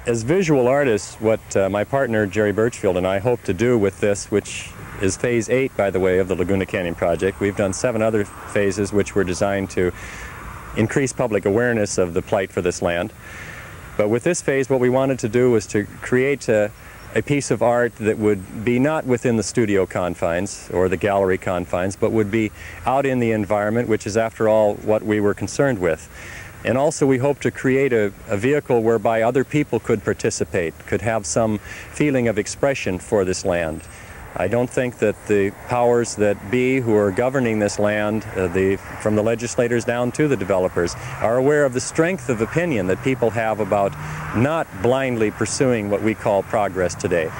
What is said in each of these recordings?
As visual artists, what my partner Jerry Birchfield and I hope to do with this, which is phase 8, by the way, of the Laguna Canyon project. We've done 7 other phases which were designed to increase public awareness of the plight for this land. But with this phase, what we wanted to do was to create a piece of art that would be not within the studio confines or the gallery confines, but would be out in the environment, which is, after all, what we were concerned with. And also we hope to create a vehicle whereby other people could participate, could have some feeling of expression for this land. I don't think that the powers that be who are governing this land, from the legislators down to the developers, are aware of the strength of opinion that people have about not blindly pursuing what we call progress today.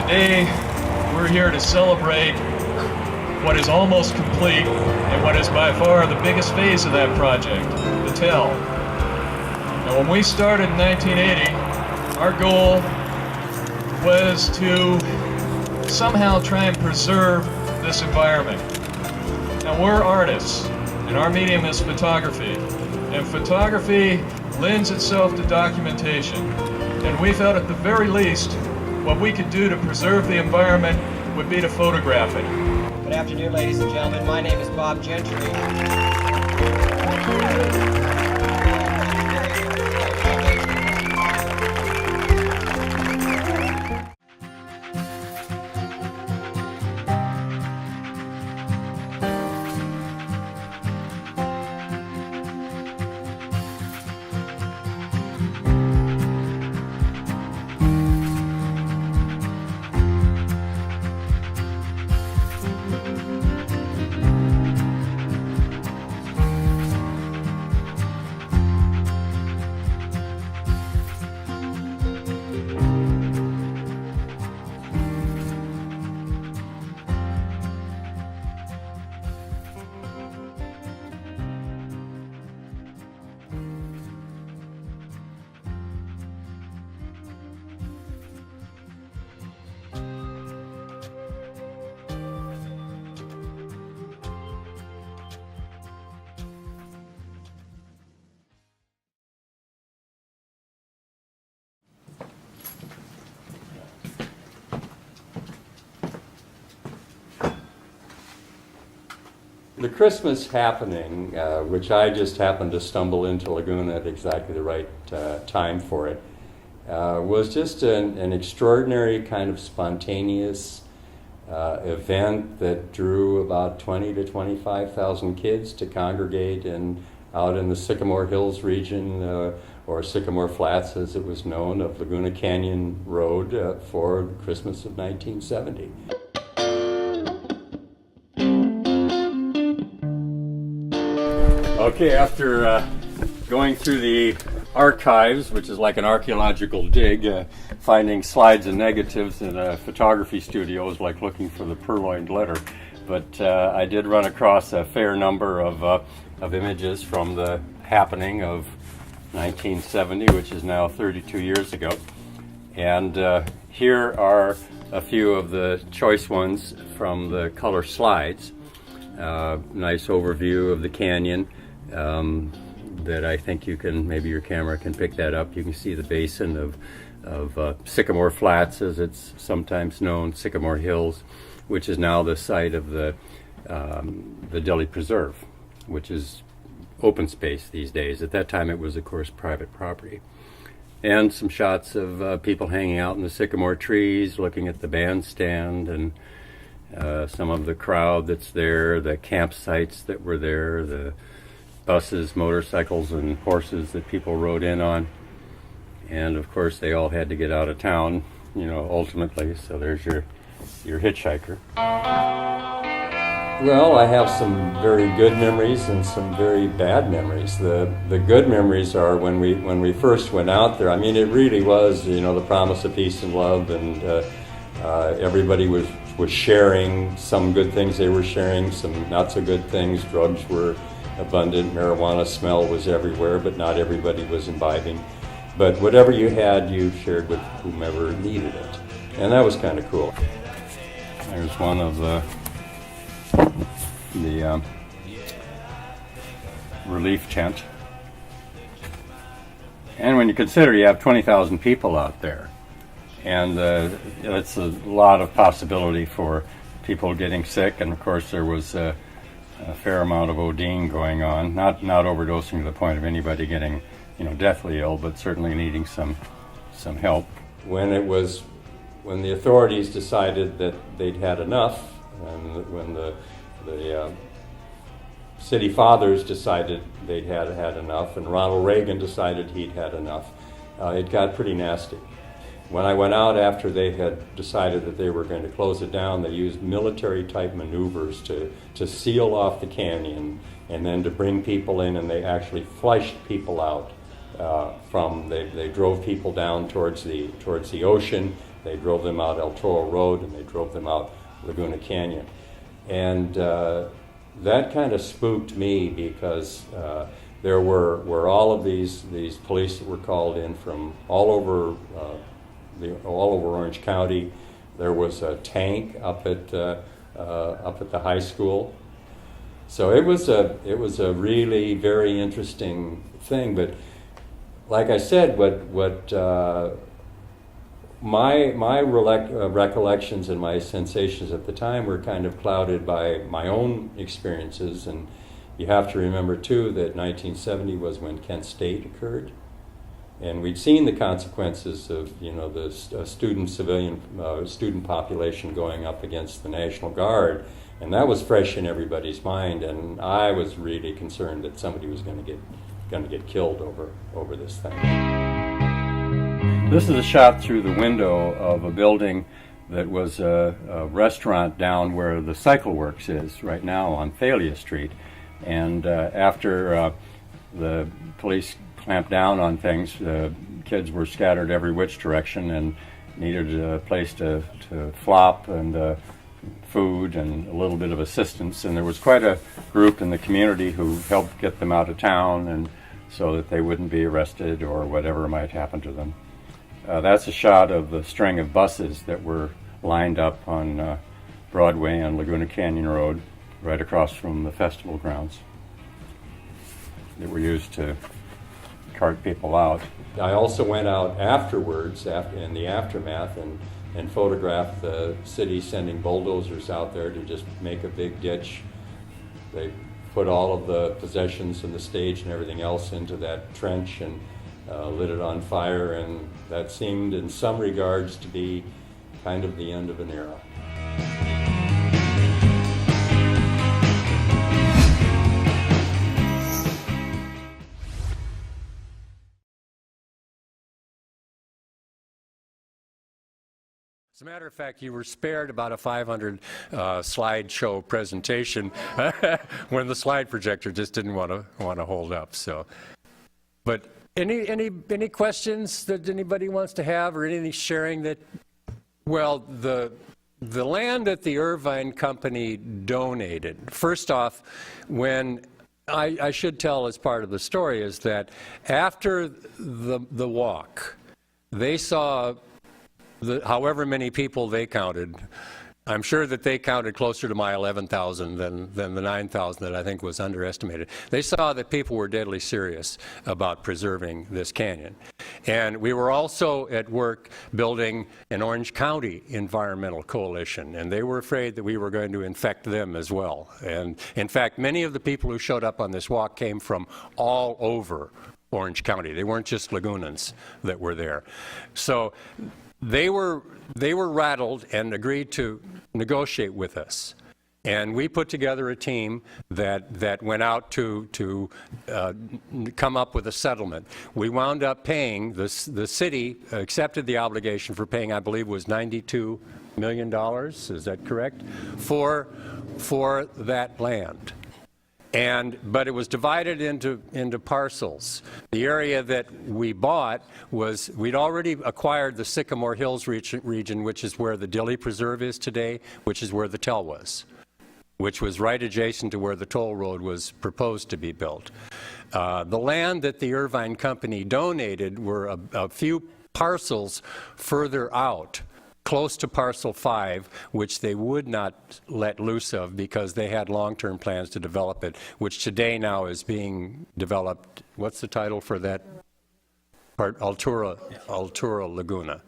Today, we're here to celebrate what is almost complete and what is by far the biggest phase of that project, the tell. Now, when we started in 1980, our goal was to somehow try and preserve this environment. Now, we're artists, and our medium is photography. And photography lends itself to documentation. And we felt at the very least, what we could do to preserve the environment would be to photograph it. Good afternoon, ladies and gentlemen. My name is Bob Gentry. The Christmas happening, which I just happened to stumble into Laguna at exactly the right time for it, was just an extraordinary kind of spontaneous event that drew about 20 to 25,000 kids to congregate out in the Sycamore Hills region, or Sycamore Flats as it was known, of Laguna Canyon Road for Christmas of 1970. Okay, after going through the archives, which is like an archaeological dig, finding slides and negatives in a photography studio is like looking for the purloined letter. But I did run across a fair number of images from the happening of 1970, which is now 32 years ago. And here are a few of the choice ones from the color slides. Nice overview of the canyon. That I think you can, maybe your camera can pick that up. You can see the basin of Sycamore Flats, as it's sometimes known, Sycamore Hills, which is now the site of the Dilley Preserve, which is open space these days. At that time it was, of course, private property. And some shots of people hanging out in the sycamore trees, looking at the bandstand, and some of the crowd that's there, the campsites that were there, the buses, motorcycles, and horses that people rode in on. And of course they all had to get out of town, ultimately, so there's your hitchhiker. Well, I have some very good memories and some very bad memories. The good memories are when we first went out there. I mean, it really was, the promise of peace and love, and everybody was sharing some good things. They were sharing some not so good things. Drugs were abundant, marijuana smell was everywhere, but not everybody was imbibing. But whatever you had, you shared with whomever needed it. And that was kind of cool. There's one of the relief tent. And when you consider you have 20,000 people out there, and it's a lot of possibility for people getting sick, and of course there was a fair amount of ODing going on, not overdosing to the point of anybody getting, deathly ill, but certainly needing some help. When the authorities decided that they'd had enough, and when the city fathers decided they'd had enough, and Ronald Reagan decided he'd had enough, it got pretty nasty. When I went out after they had decided that they were going to close it down, they used military-type maneuvers to seal off the canyon and then to bring people in, and they actually flushed people out. They drove people down towards the ocean, they drove them out El Toro Road, and they drove them out Laguna Canyon. And that kind of spooked me because there were all of these police that were called in from all over Orange County. There was a tank up at the high school. So it was a really very interesting thing. But like I said, my recollections and my sensations at the time were kind of clouded by my own experiences. And you have to remember too that 1970 was when Kent State occurred. And we'd seen the consequences of, the student population going up against the National Guard, and that was fresh in everybody's mind. And I was really concerned that somebody was going to get killed over this thing. This is a shot through the window of a building that was a restaurant down where the Cycle Works is right now on Thalia Street. And after the police clamped down on things, kids were scattered every which direction and needed a place to flop and food and a little bit of assistance. And there was quite a group in the community who helped get them out of town and so that they wouldn't be arrested or whatever might happen to them. That's a shot of the string of buses that were lined up on Broadway and Laguna Canyon Road right across from the festival grounds that were used to cart people out. I also went out afterwards, in the aftermath, and photographed the city sending bulldozers out there to just make a big ditch. They put all of the possessions and the stage and everything else into that trench and lit it on fire, and that seemed in some regards to be kind of the end of an era. As a matter of fact, you were spared about a 500 slideshow presentation when the slide projector just didn't want to hold up. So, but any questions that anybody wants to have, or any sharing that? Well, the land that the Irvine Company donated. First off, when I should tell as part of the story is that after the walk, they saw however many people they counted. I'm sure that they counted closer to my 11,000 than the 9,000 that I think was underestimated. They saw that people were deadly serious about preserving this canyon. And we were also at work building an Orange County environmental coalition, and they were afraid that we were going to infect them as well. And in fact, many of the people who showed up on this walk came from all over Orange County. They weren't just Lagunans that were there. So they were rattled and agreed to negotiate with us. And we put together a team that went out to come up with a settlement. We wound up paying, the city accepted the obligation for paying, I believe it was $92 million, is that correct? For that land. But it was divided into parcels. The area that we bought was, we'd already acquired the Sycamore Hills region, which is where the Dilley Preserve is today, which is where the Tell was, which was right adjacent to where the toll road was proposed to be built. The land that the Irvine Company donated were a few parcels further out, close to parcel 5, which they would not let loose of because they had long-term plans to develop it, which today now is being developed. What's the title for that part? Altura Laguna.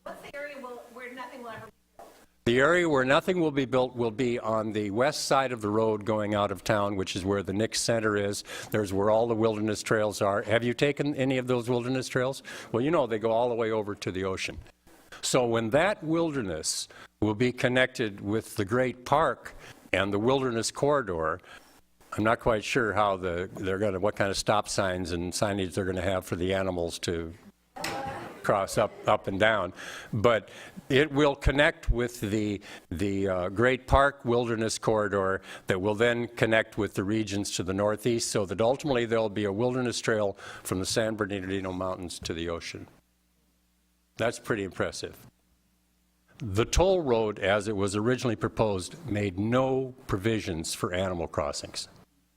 What's the area where nothing will ever be built? The area where nothing will be built will be on the west side of the road going out of town, which is where the Nix Center is. There's where all the wilderness trails are. Have you taken any of those wilderness trails? Well, you know, they go all the way over to the ocean. So when that wilderness will be connected with the Great Park and the wilderness corridor, I'm not quite sure how what kind of stop signs and signage they're going to have for the animals to cross up and down, but it will connect with the Great Park Wilderness Corridor that will then connect with the regions to the northeast, so that ultimately there'll be a wilderness trail from the San Bernardino Mountains to the ocean. That's pretty impressive. The toll road, as it was originally proposed, made no provisions for animal crossings.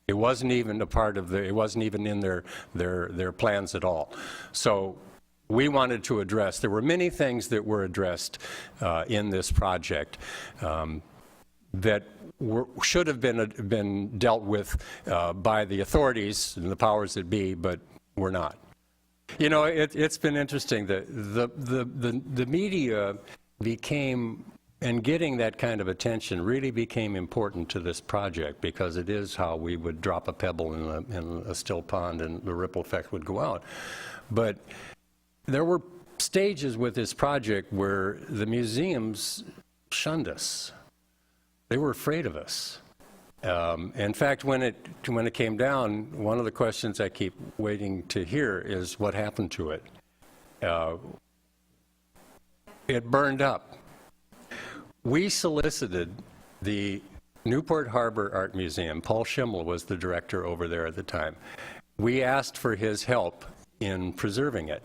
It wasn't even a part of it wasn't even in their plans at all. So we wanted to address, there were many things that were addressed in this project that should have been dealt with by the authorities and the powers that be, but were not. You know, it's been interesting that the media became, and getting that kind of attention really became important to this project, because it is how we would drop a pebble in a still pond and the ripple effect would go out. But there were stages with this project where the museums shunned us. They were afraid of us. In fact, when it came down, one of the questions I keep waiting to hear is what happened to it. It burned up. We solicited the Newport Harbor Art Museum. Paul Schimmel was the director over there at the time. We asked for his help in preserving it.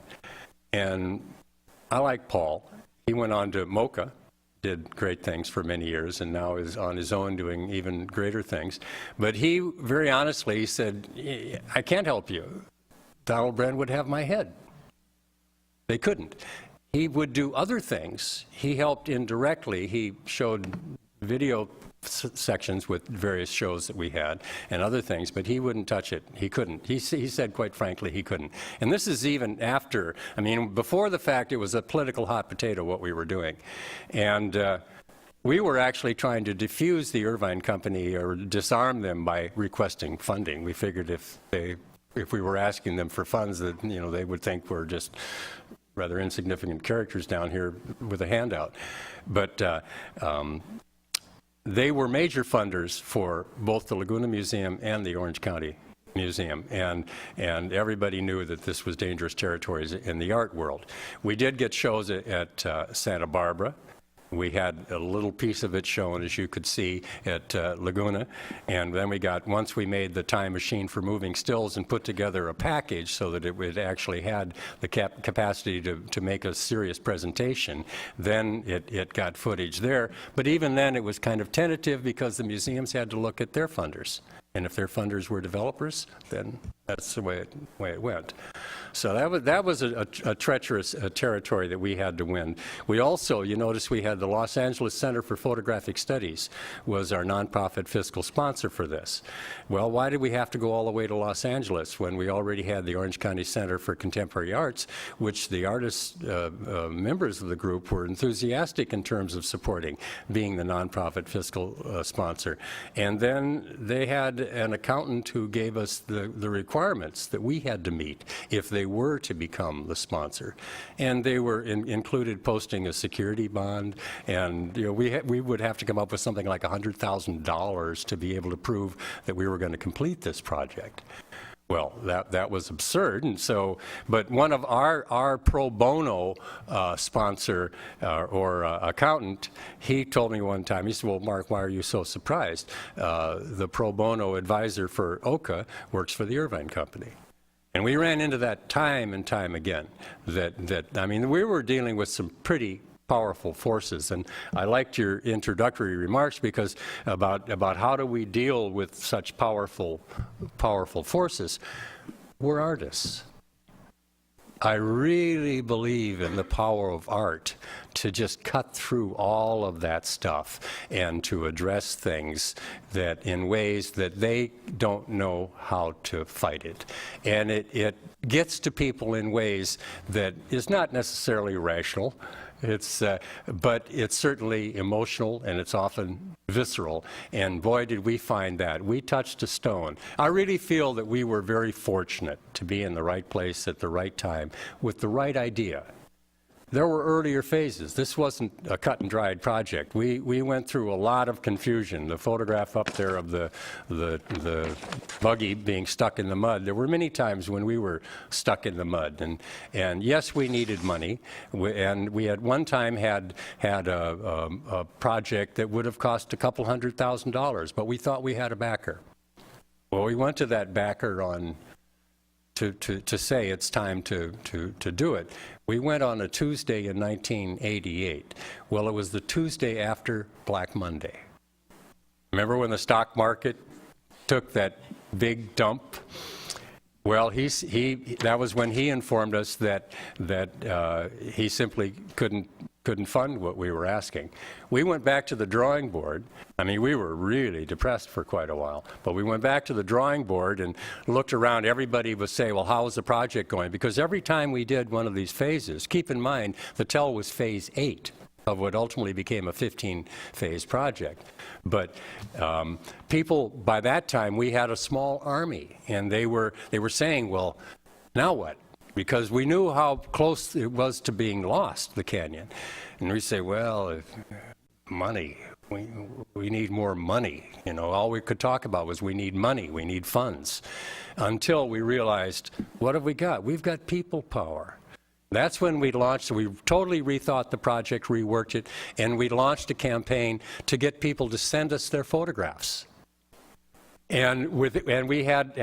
And I like Paul. He went on to MoCA, did great things for many years, and now is on his own doing even greater things. But he, very honestly, said, I can't help you. Donald Bren would have my head. They couldn't. He would do other things. He helped indirectly. He showed video sections with various shows that we had and other things, but he wouldn't touch it. He couldn't. He said, quite frankly, he couldn't. And this is even after, I mean, before the fact, it was a political hot potato what we were doing. And we were actually trying to defuse the Irvine Company or disarm them by requesting funding. We figured if we were asking them for funds, that, you know, they would think we're just rather insignificant characters down here with a handout. But they were major funders for both the Laguna Museum and the Orange County Museum, and everybody knew that this was dangerous territories in the art world. We did get shows at Santa Barbara. We had a little piece of it shown, as you could see, at Laguna, and then once we made the time machine for moving stills and put together a package so that it actually had the capacity to make a serious presentation, then it got footage there. But even then it was kind of tentative, because the museums had to look at their funders. And if their funders were developers, then that's the way it went. So that was a treacherous territory that we had to win. We also, you notice we had the Los Angeles Center for Photographic Studies was our nonprofit fiscal sponsor for this. Well, why did we have to go all the way to Los Angeles when we already had the Orange County Center for Contemporary Arts, which the artists, members of the group, were enthusiastic in terms of supporting, being the nonprofit fiscal sponsor. And then they had an accountant who gave us the requirements that we had to meet if they were to become the sponsor. And they were included posting a security bond, and you know, we would have to come up with something like $100,000 to be able to prove that we were going to complete this project. Well, that was absurd, and so, but one of our pro bono sponsor or accountant, he told me one time, he said, well, Mark, why are you so surprised? The pro bono advisor for OCA works for the Irvine Company. And we ran into that time and time again, I mean, we were dealing with some pretty powerful forces, and I liked your introductory remarks, because about how do we deal with such powerful forces. We're artists. I really believe in the power of art to just cut through all of that stuff and to address things that in ways that they don't know how to fight it. And gets to people in ways that is not necessarily rational. But it's certainly emotional, and it's often visceral. And boy, did we find that. We touched a stone. I really feel that we were very fortunate to be in the right place at the right time with the right idea. There were earlier phases. This wasn't a cut and dried project. We went through a lot of confusion. The photograph up there of the buggy being stuck in the mud, there were many times when we were stuck in the mud. And yes, we needed money. And we at one time had a project that would have cost a couple $100,000, but we thought we had a backer. Well, we went to that backer to say it's time to do it. We went on a Tuesday in 1988. Well, it was the Tuesday after Black Monday. Remember when the stock market took that big dump? Well, that was when he informed us that he simply couldn't fund what we were asking. We went back to the drawing board. I mean, we were really depressed for quite a while, but we went back to the drawing board and looked around. Everybody would say, well, how is the project going? Because every time we did one of these phases, keep in mind, the TEL was phase 8 of what ultimately became a 15-phase project. But people, by that time, we had a small army, and they were saying, well, now what? Because we knew how close it was to being lost, the canyon. And we say, well, money, we need more money. You know, all we could talk about was we need money, we need funds. Until we realized, what have we got? We've got people power. That's when we launched, we totally rethought the project, reworked it, and we launched a campaign to get people to send us their photographs. And we had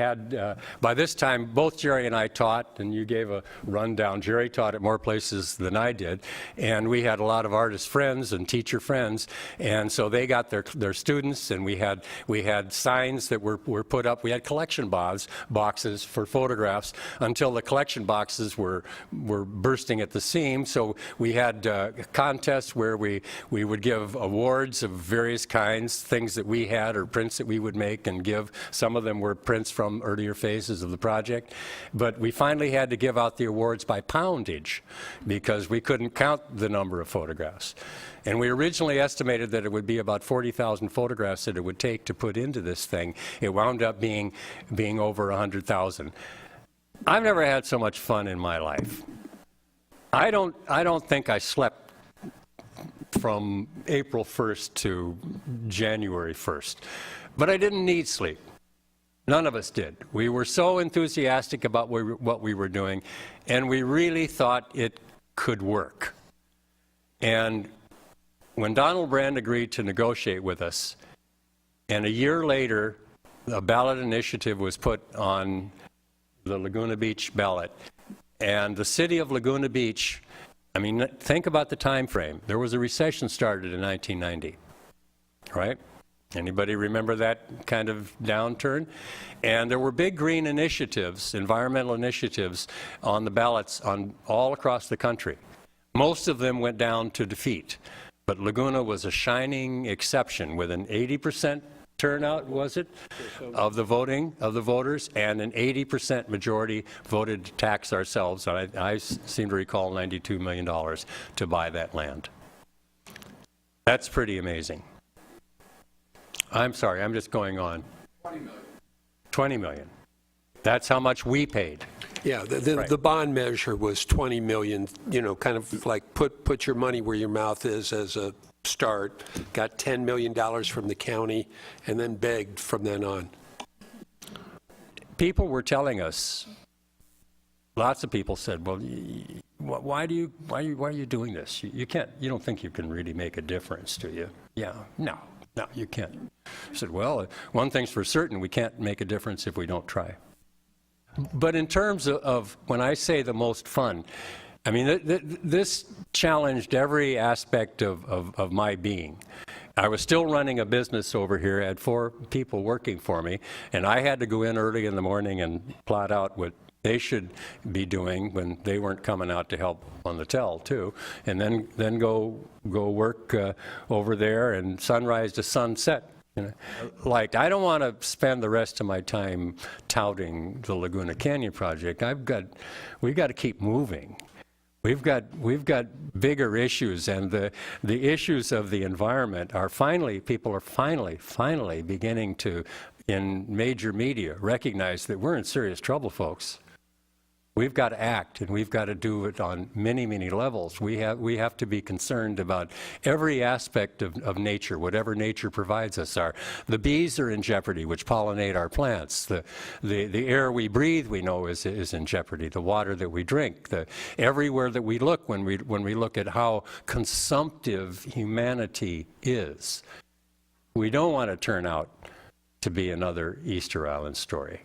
by this time, both Jerry and I taught, and you gave a rundown. Jerry taught at more places than I did, and we had a lot of artist friends and teacher friends, and so they got their students, and we had signs that were put up. We had collection boxes for photographs until the collection boxes were bursting at the seam. So we had contests where we would give awards of various kinds, things that we had or prints that we would make and give. Some of them were prints from earlier phases of the project, but we finally had to give out the awards by poundage because we couldn't count the number of photographs. And we originally estimated that it would be about 40,000 photographs that it would take to put into this thing. It wound up being over 100,000. I've never had so much fun in my life. I don't think I slept from April 1st to January 1st. But I didn't need sleep. None of us did. We were so enthusiastic about what we were doing, and we really thought it could work. And when Donald Brand agreed to negotiate with us, and a year later, a ballot initiative was put on the Laguna Beach ballot, and the city of Laguna Beach, I mean, think about the time frame. There was a recession started in 1990, right? Anybody remember that kind of downturn? And there were big green initiatives, environmental initiatives, on the ballots all across the country. Most of them went down to defeat. But Laguna was a shining exception with an 80% turnout, was it, of the voters, and an 80% majority voted to tax ourselves. I seem to recall $92 million to buy that land. That's pretty amazing. I'm sorry, I'm just going on. 20 million. 20 million. That's how much we paid. Yeah, the bond measure was 20 million, you know, kind of like put your money where your mouth is as a start, got $10 million from the county, and then begged from then on. People were telling us, lots of people said, well, why are you doing this? You don't think you can really make a difference, do you? Yeah, no, you can't. I said, well, one thing's for certain, we can't make a difference if we don't try. But in terms of when I say the most fun, I mean, this challenged every aspect of my being. I was still running a business over here, I had 4 people working for me, and I had to go in early in the morning and plot out what they should be doing when they weren't coming out to help on the TEL too, and then go work over there, and sunrise to sunset You know, like, I don't want to spend the rest of my time touting the Laguna Canyon project. We've got to keep moving. We've got bigger issues, and the issues of the environment are people are finally beginning to, in major media, recognize that we're in serious trouble, folks. We've got to act, and we've got to do it on many, many levels. We have to be concerned about every aspect of nature, whatever nature provides us. The bees are in jeopardy, which pollinate our plants. The air we breathe, we know, is in jeopardy. The water that we drink. Everywhere that we look, when we look at how consumptive humanity is, we don't want to turn out to be another Easter Island story.